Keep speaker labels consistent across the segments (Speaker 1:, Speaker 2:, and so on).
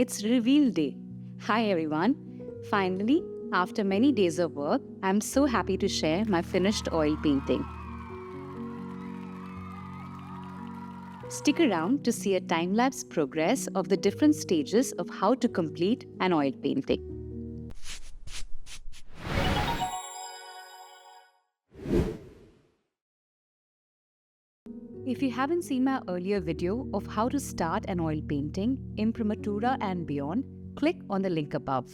Speaker 1: It's reveal day. Hi everyone. Finally, after many days of work, I'm so happy to share my finished oil painting. Stick around to see a time-lapse progress of the different stages of how to complete an oil painting. If you haven't seen my earlier video of how to start an oil painting, imprimatura and beyond, click on the link above.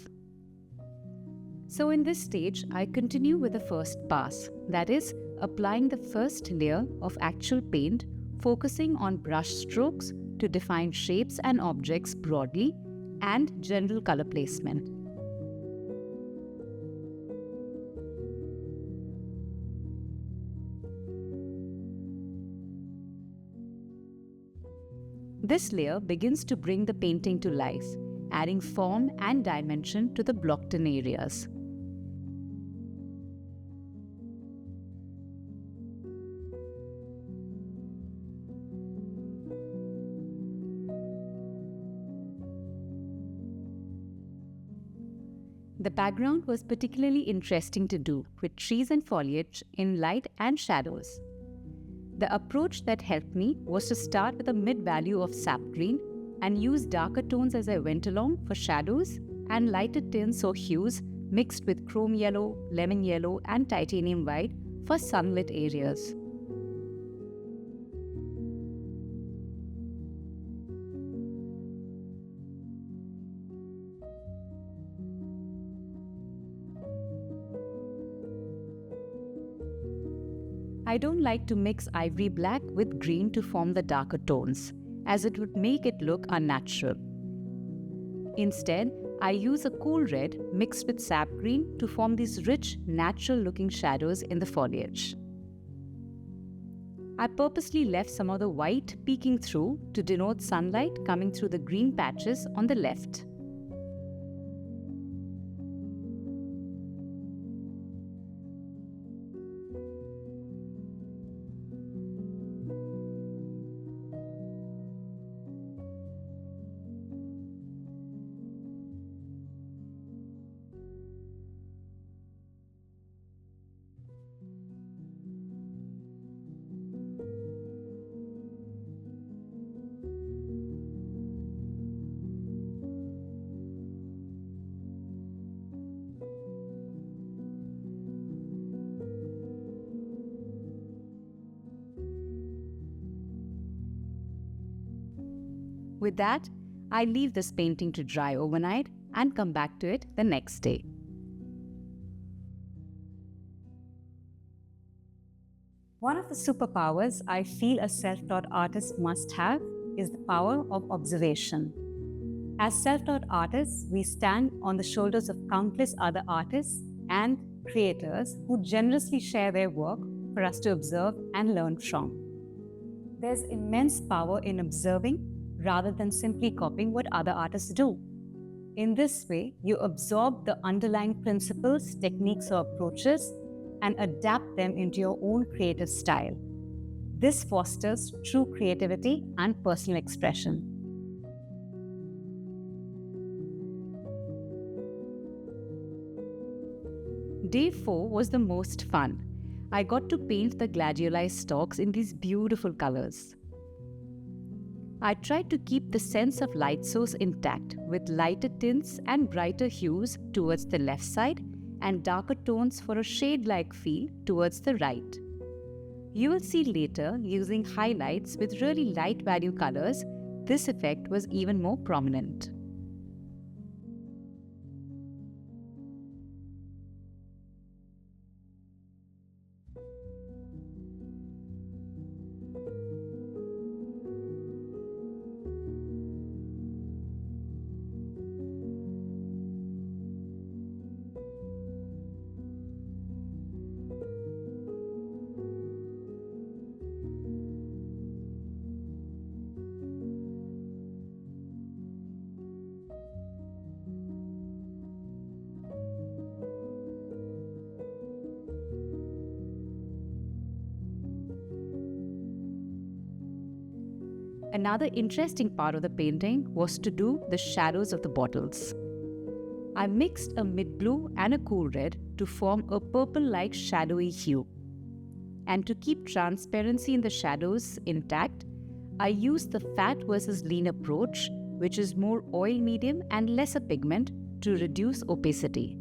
Speaker 1: So in this stage, I continue with the first pass, that is, applying the first layer of actual paint, focusing on brush strokes to define shapes and objects broadly, and general color placement. This layer begins to bring the painting to life, adding form and dimension to the blocked-in areas. The background was particularly interesting to do, with trees and foliage in light and shadows. The approach that helped me was to start with a mid-value of sap green and use darker tones as I went along for shadows and lighter tints or hues mixed with chrome yellow, lemon yellow and titanium white for sunlit areas. I don't like to mix ivory black with green to form the darker tones, as it would make it look unnatural. Instead, I use a cool red mixed with sap green to form these rich, natural-looking shadows in the foliage. I purposely left some of the white peeking through to denote sunlight coming through the green patches on the left. With that, I leave this painting to dry overnight and come back to it the next day. One of the superpowers I feel a self-taught artist must have is the power of observation. As self-taught artists, we stand on the shoulders of countless other artists and creators who generously share their work for us to observe and learn from. There's immense power in observing rather than simply copying what other artists do. In this way, you absorb the underlying principles, techniques, or approaches and adapt them into your own creative style. This fosters true creativity and personal expression. Day 4 was the most fun. I got to paint the gladioli stalks in these beautiful colors. I tried to keep the sense of light source intact with lighter tints and brighter hues towards the left side and darker tones for a shade-like feel towards the right. You will see later, using highlights with really light value colors, this effect was even more prominent. Another interesting part of the painting was to do the shadows of the bottles. I mixed a mid-blue and a cool red to form a purple-like shadowy hue. And to keep transparency in the shadows intact, I used the fat versus lean approach, which is more oil medium and lesser pigment, to reduce opacity.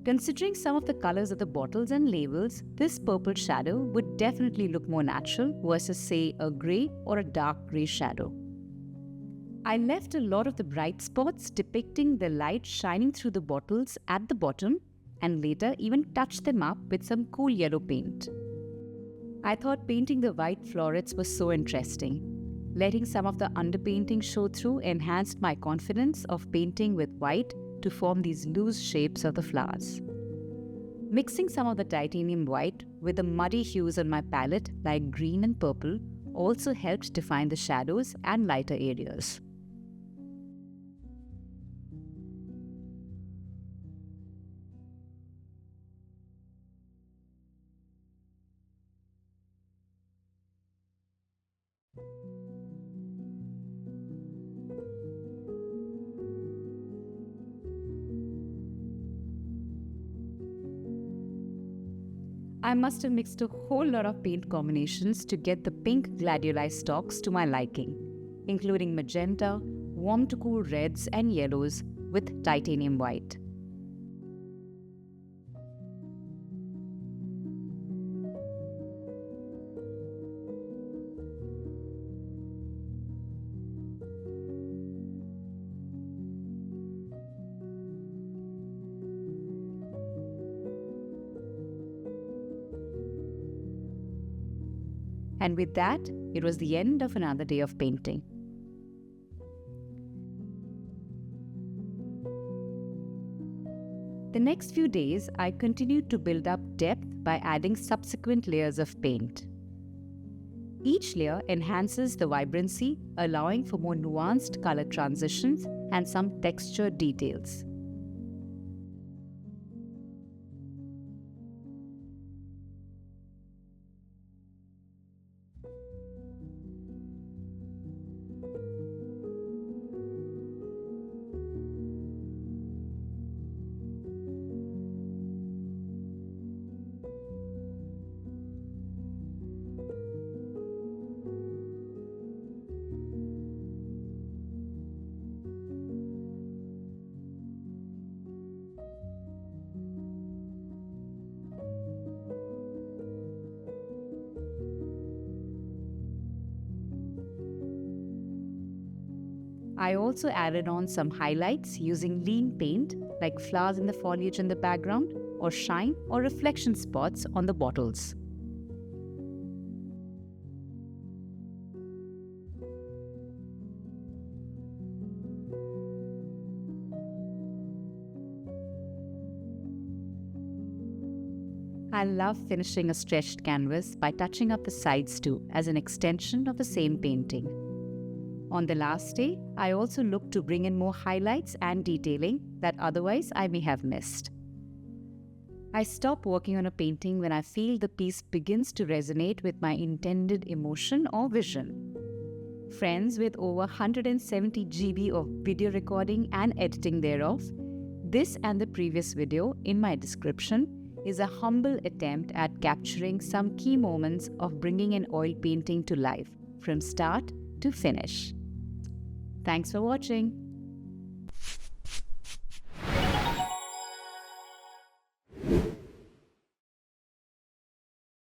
Speaker 1: Considering some of the colors of the bottles and labels, this purple shadow would definitely look more natural versus, say, a grey or a dark grey shadow. I left a lot of the bright spots depicting the light shining through the bottles at the bottom, and later even touched them up with some cool yellow paint. I thought painting the white florets was so interesting. Letting some of the underpainting show through enhanced my confidence of painting with white to form these loose shapes of the flowers. Mixing some of the titanium white with the muddy hues on my palette like green and purple also helped define the shadows and lighter areas. I must have mixed a whole lot of paint combinations to get the pink gladioli stalks to my liking, including magenta, warm to cool reds and yellows with titanium white. And with that, it was the end of another day of painting. The next few days, I continued to build up depth by adding subsequent layers of paint. Each layer enhances the vibrancy, allowing for more nuanced color transitions and some texture details. I also added on some highlights using lean paint like flowers in the foliage in the background or shine or reflection spots on the bottles. I love finishing a stretched canvas by touching up the sides too as an extension of the same painting. On the last day, I also looked to bring in more highlights and detailing that otherwise I may have missed. I stop working on a painting when I feel the piece begins to resonate with my intended emotion or vision. Friends, with over 170 GB of video recording and editing thereof, this and the previous video in my description is a humble attempt at capturing some key moments of bringing an oil painting to life from start to finish. Thanks for watching.